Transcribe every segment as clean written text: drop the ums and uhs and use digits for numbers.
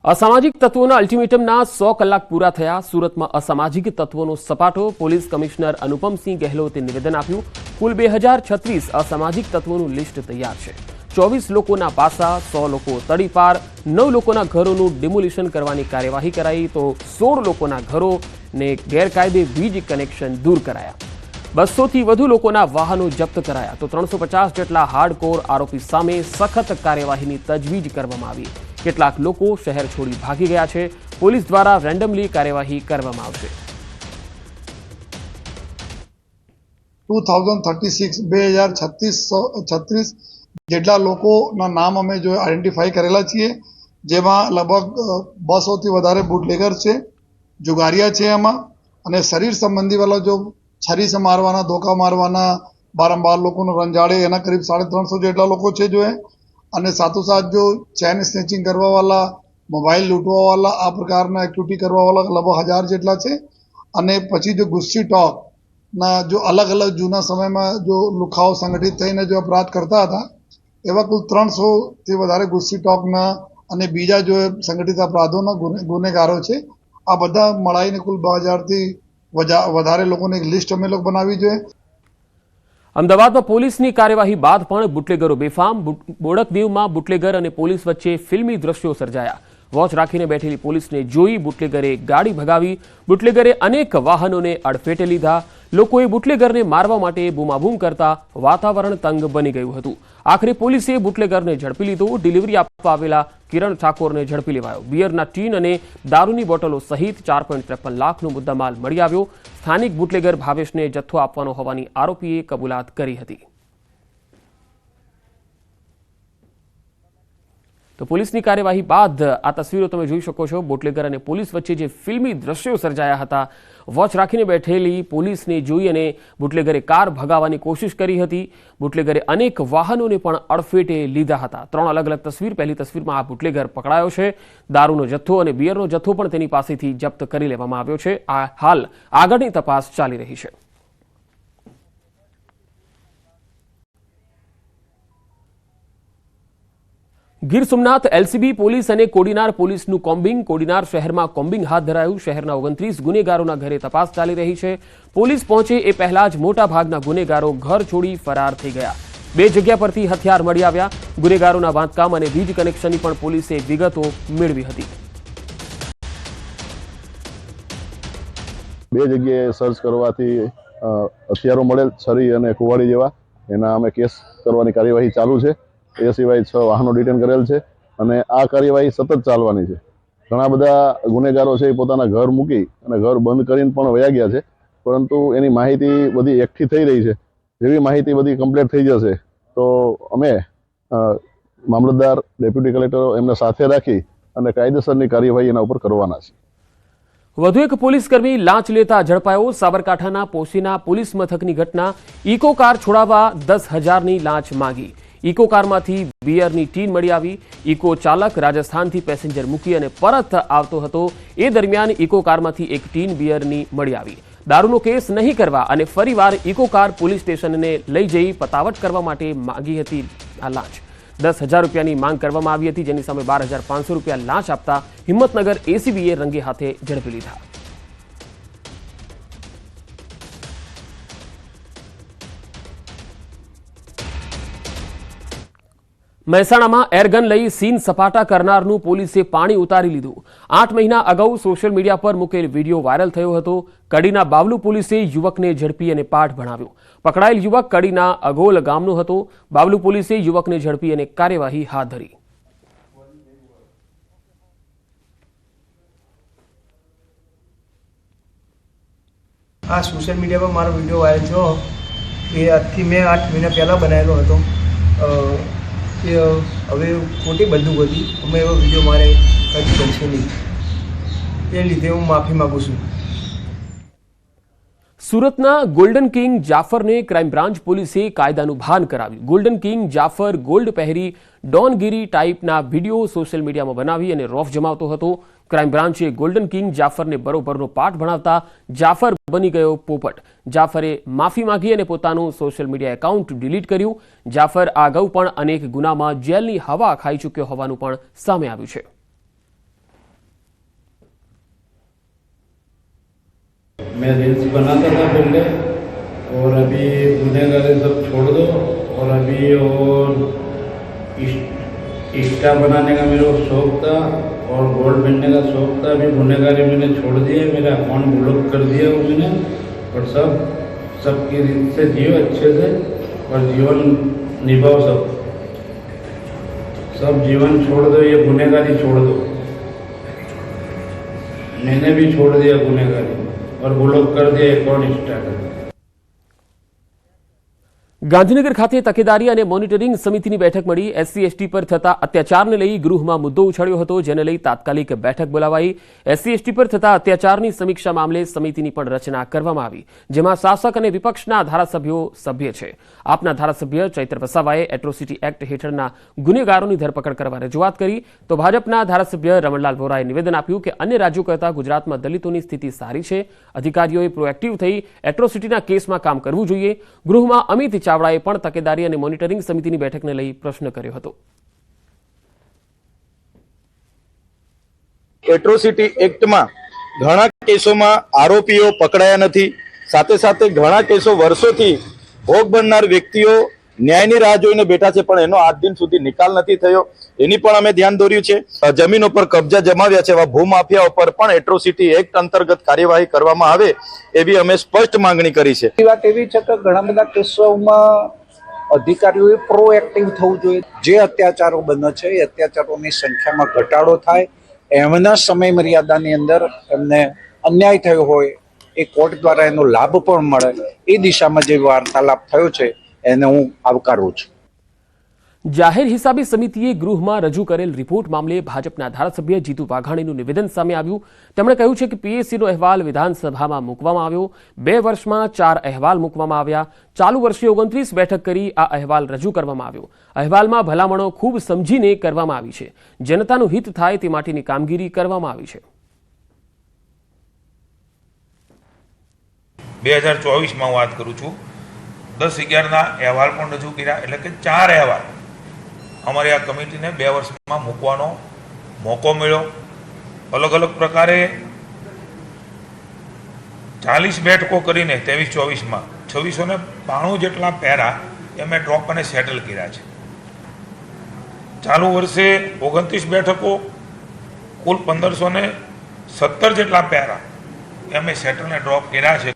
અસામાજિક તત્વોના અલ્ટિમેટમના 100 કલાક પૂરા થયા। સુરતમાં અસામાજિક તત્વોનો સપાટો। પોલીસ કમિશનર અનુપમસિંહ ગહેલોતે નિવેદન આપ્યું। કુલ 2036 અસામાજિક તત્વોનું લિસ્ટ તૈયાર છે। 24 લોકોના પાસા, 100 લોકો તડીપાર, 9 લોકોના ઘરોનું ડિમોલિશન કરવાની કાર્યવાહી કરાઈ તો 16 લોકોના ઘરોને ગેરકાયદે વીજ કનેક્શન દૂર કરાયા। 200થી વધુ લોકોના વાહનો જપ્ત કરાયા તો 350 જેટલા હાર્ડકોર આરોપી સામે સખત કાર્યવાહીની તજવીજ કરવામાં આવી। કેટલાક લોકો શહેર છોડી ભાગી ગયા છે। પોલીસ દ્વારા રેન્ડમલી કાર્યવાહી કરવામાં આવશે। 2036 જેટલા લોકોના નામ અમે જો આઈડેન્ટિફાઈ કરેલા છીએ, જેમાં લગભગ 200 થી વધારે બુટલેગર છે, જુગારિયા છે એમાં, અને શરીર સંબંધી વાળા જો છરી से મારવાના, ધોકા મારવાના, બારંબાર લોકોનો રંજાડે, એના કરીબ 350 જેટલા લોકો છે જો અને સાથોસાથ જો ચેન સ્નેચિંગ કરવા વાળા, મોબાઈલ લૂંટવા વાળા, આ પ્રકારના એક્ટિવિટી કરવા વાળા લગભગ 1000 જેટલા છે। અને પછી જો ગુસ્સી ટોક ના જો અલગ અલગ જૂના સમયમાં જો લુખાઓ સંગઠિત થઈને જો અપરાધ કરતા હતા, એવા કુલ 300 થી વધારે ગુસ્સી ટોકના અને બીજા જો સંગઠિત અપરાધોના ગુનેગારો છે। આ બધા મળાઈને કુલ 2000 થી વધારે લોકોની એક લિસ્ટ અમે લોકો બનાવી જોઈએ। અમદાવાદમાં પોલીસની કાર્યવાહી બાદ પણ બુટલેગરો બેફામ। બોડકદેવમાં બુટલેગર અને પોલીસ વચ્ચે ફિલ્મી દ્રશ્યો સર્જાયા। વોચ રાખીને બેઠેલી પોલીસને જોઈ બુટલેગરે ગાડી ભગાવી। બુટલેગરે અનેક વાહનોને અડફેટે લીધા। લોકોએ બુટલેગરને મારવા માટે બૂમાબૂમ કરતા વાતાવરણ તંગ બની ગયું હતું। આખરે પોલીસે બુટલેગરને ઝડપી લીધો। ડિલિવરી આપવા આવેલા કિરણ ઠાકોરને ઝડપી લેવાયો। બિયરના ટીન અને દારૂની બોટલો સહિત 4.53 લાખનો મુદ્દામાલ મળી આવ્યો। સ્થાનિક બુટલેગર ભાવેશને જથ્થો આપવાનો હોવાની આરોપીએ કબૂલાત કરી હતી। તો પોલીસની કાર્યવાહી બાદ આ તસવીરો તમે જોઈ શકો છો। બુટલેગર અને પોલીસ વચ્ચે જે ફિલ્મી દ્રશ્યો સર્જાયા હતા। વોચ રાખીને બેઠેલી પોલીસને જોઈ અને બુટલેગરે કાર ભગાવવાની કોશિશ કરી હતી। બુટલેગરે અનેક વાહનોને પણ અડફેટે લીધા હતા। 3 અલગ અલગ તસવીર। પહેલી તસવીરમાં આ બુટલેગર પકડાયો છે। દારૂનો જથ્થો અને બિયરનો જથ્થો પણ તેની પાસેથી જપ્ત કરી લેવામાં આવ્યો છે। આ હાલ આગળની તપાસ ચાલી રહી છે। ગીર સોમનાથ એલસીબી પોલીસ અને કોડીનાર પોલીસનું કોમ્બિંગ। કોડીનાર શહેરમાં કોમ્બિંગ હાથ ધરાયું। શહેરના 29 ગુનેગારોના ઘરે તપાસ ચાલી રહી છે। પોલીસ પહોંચે એ પહેલા જ મોટા ભાગના ગુનેગારો ઘર છોડી ફરાર થઈ ગયા। 2 જગ્યા પરથી હથિયાર મળી આવ્યા। ગુનેગારોના બાંધકામ અને વીજ કનેક્શનની પણ પોલીસે વિગતો મેળવી હતી। 2 જગ્યાએ સર્ચ કરવાથી હથિયારો મળેલ, છરી અને કુવાડી જેવા, એના અમે કેસ કરવાની કાર્યવાહી ચાલુ છે। એ સિવાય 6 વાહનો ડિટેન કરેલ છે અને આ કાર્યવાહી સતત ચાલવાની છે। ઘણા બધા ગુનેગારો છે એ પોતાના ઘર મૂકી અને ઘર બંધ કરીને પણ વયા ગયા છે, પરંતુ એની માહિતી બધી એકઠી થઈ રહી છે। જેવી માહિતી બધી કમ્પ્લીટ થઈ જશે તો અમે મામલતદાર, ડેપ્યુટી કલેક્ટર એમને સાથે રાખી અને કાયદેસરની કાર્યવાહી એના ઉપર કરવાના છે। વધુ એક પોલીસકર્મી લાંચ લેતા ઝડપાયો। સાબરકાંઠાના પોશીના પોલીસ મથકની ઘટના। ઇકો કાર છોડાવવા 10,000ની લાંચ માંગી। ઇકો કારમાંથી બિયરની ટીન મળી આવી। ઇકો ચાલક રાજસ્થાનથી પેસેન્જર મૂકી અને પરત આવતો હતો। એ દરમિયાન ઇકો કારમાંથી એક ટીન બિયરની મળી આવી। દારૂનો કેસ નહીં કરવા અને ફરીવાર ઇકો કાર પોલીસ સ્ટેશનને લઈ જઈ પતાવટ કરવા માટે માંગી હતી આ લાંચ। 10,000 રૂપિયાની માંગ કરવામાં આવી હતી, જેની સામે 12,500 રૂપિયા લાંચ આપતા હિંમતનગર એસીબીએ રંગે હાથે ઝડપી લીધા। મહેસાણામાં એરગન લઈ સીન સપાટા કરનારનું પોલીસે પાણી ઉતારી લીધું। 8 મહિના અગાઉ સોશિયલ મીડિયા પર મૂકેલ વિડીયો વાયરલ થયો હતો। કડીના બાવલુ પોલીસે યુવકને ઝડપી અને પાઠ ભણાવ્યો। પકડાયેલ યુવક કડીના અગોલ ગામનો હતો। બાવલુ પોલીસે યુવકને ઝડપી અને કાર્યવાહી હાથ ધરી। આ સોશિયલ મીડિયા પર મારો વિડીયો વાયરલ થયો એ આજથી મેં 8 મહિના પહેલાં બનાવેલો હતો। એ હવે ખોટી બધું હતી, અમે એવો વિડીયો મારે કદી બનશે નહીં, એ લીધે હું માફી માગું છું। સુરતના ગોલ્ડન કિંગ જાફરને ક્રાઇમ બ્રાન્ચ પોલીસે કાયદાનું ભાન કરાવ્યું। ગોલ્ડન કિંગ જાફર ગોલ્ડ પહેરી ડોનગીરી ટાઈપના વિડીયો સોશિયલ મીડિયામાં બનાવી અને રોફ જમાવતો હતો। ક્રાઇમ બ્રાન્ચે ગોલ્ડન કિંગ જાફરને બરોબરનો પાઠ ભણાવતા જાફર બની ગયો પોપટ। જાફરે માફી માંગી અને પોતાનું સોશિયલ મીડિયા એકાઉન્ટ ડિલીટ કર્યું। જાફર અગાઉ પણ અનેક ગુનામાં જેલની હવા ખાઈ ચૂક્યો હોવાનું પણ સામે આવ્યું છે। मैं रील्स बनाता था पहले, और अभी गुनहगारी सब छोड़ दो, और अभी और इंस्टा बनाने का मेरे को शौक था और गोल्ड पहनने का शौक था। अभी गुनहगारी मैंने छोड़ दिया, मेरा अकाउंट ब्लॉक कर दिया वो मैंने। और सबकी रीत से जियो अच्छे से, और जीवन निभाओ। सब जीवन छोड़ दो, ये गुनहगारी छोड़ दो। मैंने भी छोड़ दिया गुनहगारी और ब्लॉक कर दिया अकाउंट इंस्टा का। ગાંધીનગર ખાતે તકેદારી અને મોનિટરિંગ સમિતિની બેઠક મળી. એસસી એસટી પર થતા અત્યાચારને લઈ ગૃહમાં મુદ્દો ઉછળ્યો હતો, જેને લઈ તાત્કાલિક બેઠક બોલાવાઈ. એસસી એસટી પર થતા અત્યાચારની સમીક્ષા મામલે સમિતિની પણ રચના કરવામાં આવી, જેમાં શાસક અને વિપક્ષના ધારાસભ્યો સભ્ય છે. આપના ધારાસભ્ય ચૈત્ર વસાવાએ એટ્રોસિટી એક્ટ હેઠળના ગુનેગારોની ધરપકડ કરવા રજૂઆત કરી, તો ભાજપના ધારાસભ્ય રમણલાલ વોરાએ નિવેદન આપ્યું કે અન્ય રાજ્યો કરતાં ગુજરાતમાં દલિતોની સ્થિતિ સારી છે. અધિકારીઓએ પ્રોએક્ટિવ થઈ એટ્રોસિટીના કેસમાં કામ કરવું જોઈએ. ગૃહમાં અમિત ચાવડાએ પણ તકેદારી અને મોનિટરિંગ સમિતિની બેઠકને લઈ પ્રશ્ન કર્યો હતો. એટ્રોસિટી એક્ટમાં ઘણા કેસોમાં આરોપીઓ પકડાયા નથી. સાથે સાથે ઘણા કેસો વર્ષોથી ભોગ બનનાર વ્યક્તિઓ ન્યાયની રાહ જોઈને બેઠા છે, પણ એનો આજ દિન સુધી નિકાલ નથી થયો. એની પણ અમે ધ્યાન દોર્યું છે. જમીનો પર કબજા જમાવ્યા છે એવા ભૂમાફિયાઓ પર પણ એટ્રોસિટી એક્ટ અંતર્ગત કાર્યવાહી કરવામાં આવે એવી અમે સ્પષ્ટ માંગણી કરી છે. વાત એવી છે કે ઘણા બધા કેસોમાં અધિકારીઓએ પ્રોએક્ટિવ થવું જોઈએ. જે અત્યાચારો બને છે એ અત્યાચારોની સંખ્યામાં ઘટાડો થાય, એમના સમય મર્યાદાની અંદર એમને અન્યાય થયો હોય એ કોર્ટ દ્વારા એનો લાભ પણ મળે, એ દિશામાં જે વાર્તાલાપ થયો છે એને હું આવકારું છું. જાહેર હિસાબી સમિતિએ ગૃહમાં રજૂ કરેલ રિપોર્ટ મામલે ભાજપના ધારાસભ્ય જીતુ વાઘાણીનું નિવેદન સામે આવ્યું. તેમણે કહ્યું છે કે પીએસસીનો અહેવાલ વિધાનસભામાં મૂકવામાં આવ્યો. 2 વર્ષમાં 4 અહેવાલ મૂકવામાં આવ્યા. ચાલુ વર્ષે 29 બેઠક કરી આ અહેવાલ રજૂ કરવામાં આવ્યો. અહેવાલમાં ભલામણો ખૂબ સમજીને કરવામાં આવી છે. જનતાનું હિત થાય તે માટેની કામગીરી કરવામાં આવી છે. 2024માં વાત કરું છું, 10/11ના અહેવાલ પણ રજૂ કર્યા, એટલે કે 4 અહેવાલ અમારી આ કમિટીને 2 વર્ષમાં મૂકવાનો મોકો મળ્યો. અલગ અલગ પ્રકારે 40 બેઠકો કરીને 23-24માં 2692 જેટલા પેરા એ મેં ડ્રોપ અને સેટલ કર્યા છે. ચાલુ વર્ષે 29 બેઠકો, કુલ 1517 જેટલા પેરા એ મેં સેટલ અને ડ્રોપ કર્યા છે.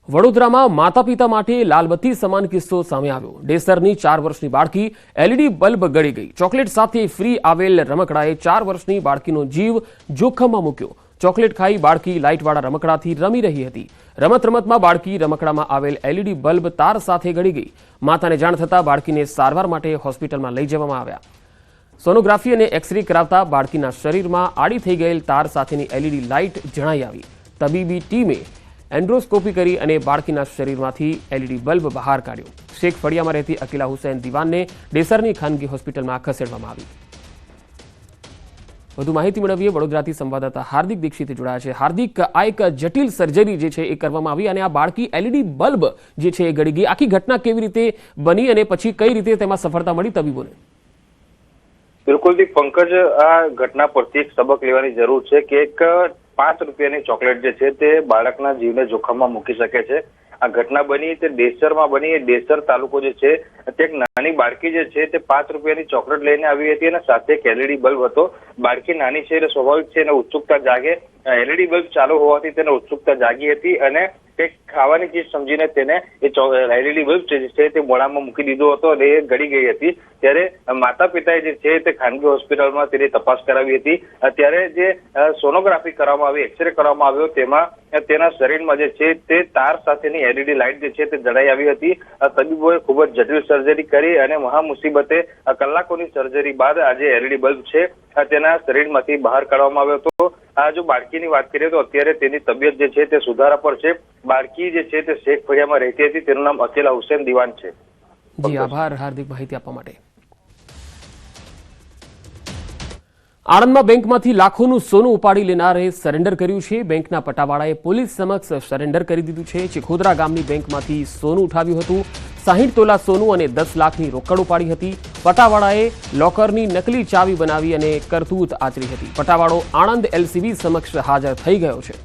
વડોદરામાં માતા પિતા માટે લાલબત્તી સમાન કિસ્સો સામે આવ્યો. ડેસરની 4 વર્ષની બાળકી એલઈડી બલ્બ ગળી ગઈ. ચોકલેટ સાથે ફ્રી આવેલ રમકડાએ 4 વર્ષની બાળકીનો જીવ જોખમમાં મૂક્યો. ચોકલેટ ખાઈ બાળકી લાઇટવાળા રમકડાથી રમી રહી હતી. રમતમાં બાળકી રમકડામાં આવેલ એલઈડી બલ્બ તાર સાથે ગળી ગઈ. માતાને જાણ થતાં બાળકીને સારવાર માટે હોસ્પિટલમાં લઈ જવામાં આવ્યા. સોનોગ્રાફી અને એક્સરે કરાવતા બાળકીના શરીરમાં આડી થઈ ગયેલ તાર સાથેની એલઈડી લાઇટ જણાઈ આવી. તબીબી ટીમે એન્ડ્રોસ્કોપી કરી અને બાળકીના શરીરમાંથી એલઈડી બલ્બ બહાર કાઢ્યો. શેખ ફળિયામાં રહેતી અકીલા હુસૈન દિવાનને ડેસરની ખાનગી હોસ્પિટલમાં ખસેડવામાં આવી. વધુ માહિતી મેળવીએ. વડોદરાથી સંવાદદાતા હાર્દિક દીક્ષિત જોડાયા છે. હાર્દિક, આ એક જટિલ સર્જરી જે છે એ કરવામાં આવી અને આ બાળકી એલઈડી બલ્બ જે છે એ ગળી ગઈ. આખી ઘટના કેવી રીતે બની અને પછી કઈ રીતે તેમાં સફળતા મળી તબીબોને? બિલકુલ પંકજ, આ ઘટના પરથી એક સબક લેવાની જરૂર છે કે એક 5 રૂપિયાની ચોકલેટ જે છે તે બાળકના જીવને જોખમમાં મૂકી શકે છે. આ ઘટના બની તે ડેસરમાં બની. એ ડેસર તાલુકો જે છે તે એક નાની બાળકી જે છે તે 5 રૂપિયાની ચોકલેટ લઈને આવી હતી અને સાથે એક એલઈડી બલ્બ હતો. બાળકી નાની છે એટલે સ્વાભાવિક છે એને ઉત્સુકતા જાગે. એલઈડી બલ્બ ચાલુ હોવાથી તેને ઉત્સુકતા જાગી હતી અને કંઈક ખાવાની ચીજ સમજીને તેને એ એલઈડી બલ્બ જે છે તે મોઢામાં મૂકી દીધો હતો અને એ ગળી ગઈ હતી. ત્યારે માતા પિતાએ જે છે તે ખાનગી હોસ્પિટલમાં તેની તપાસ કરાવી હતી. ત્યારે જે સોનોગ્રાફી કરવામાં આવી, એક્સરે કરવામાં આવ્યો, તેમાં તેના શરીરમાં જે છે તે તાર સાથેની એલઈડી લાઇટ જે છે તે જડાઈ આવી હતી. તબીબોએ ખૂબ જ જટિલ સર્જરી કરી અને મહા મુસીબતે કલાકોની સર્જરી બાદ આજે એલઈડી બલ્બ છે તેના શરીરમાંથી બહાર કાઢવામાં આવ્યો હતો. આ જો બાળકીની વાત કરીએ તો અત્યારે તેની તબિયત જે છે તે સુધારા પર છે. બાળકી જે છે તે શેખ ફળિયામાં રહેતી હતી. તેનું નામ અકીલા હુસૈન દિવાન છે. જી આભાર હાર્દિક માહિતી આપવા માટે. આણંદમાં બેંકમાંથી લાખોનું સોનું ઉપાડી લેનારે સરેન્ડર કર્યું છે. બેંકના પટાવાળાએ પોલીસ સમક્ષ સરેન્ડર કરી દીધું છે. ચિખોદરા ગામની બેંકમાંથી સોનું ઉઠાવ્યું હતું. 60 તોલા સોનું અને 10 લાખની રોકડ ઉપાડી હતી. પટાવાળાએ લોકરની નકલી ચાવી બનાવી અને કરતૂત આચરી હતી. પટાવાળો આણંદ એલસીબી સમક્ષ હાજર થઈ ગયો છે.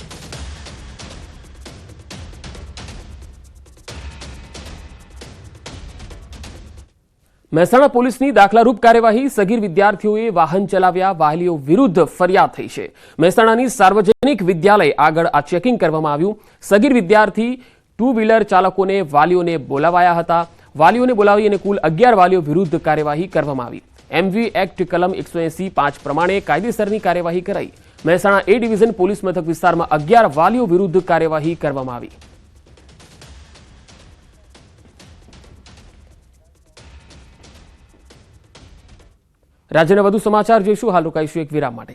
મહેસાણા પોલીસની દાખલારૂપ કાર્યવાહી. સગીર વિદ્યાર્થીઓએ વાહન ચલાવ્યા, વાલીઓ વિરુદ્ધ ફરિયાદ થઈ છે. મહેસાણાની સાર્વજનિક વિદ્યાલય આગળ આ ચેકિંગ કરવામાં આવ્યું. સગીર વિદ્યાર્થી ટુ વ્હીલર ચાલકોને વાલીઓને બોલાવાયા હતા. વાલીઓને બોલાવી અને કુલ 11 વાલીઓ વિરુદ્ધ કાર્યવાહી કરવામાં આવી. એમવી એક્ટ કલમ 180(5) પ્રમાણે કાયદેસરની કાર્યવાહી કરાઈ. મહેસાણા એ ડિવિઝન પોલીસ મથક વિસ્તારમાં 11 વાલીઓ વિરુદ્ધ કાર્યવાહી કરવામાં આવી. રાજ્યના વધુ સમાચાર જોઈશું. હાલ રોકાઈશું એક વિરામ માટે.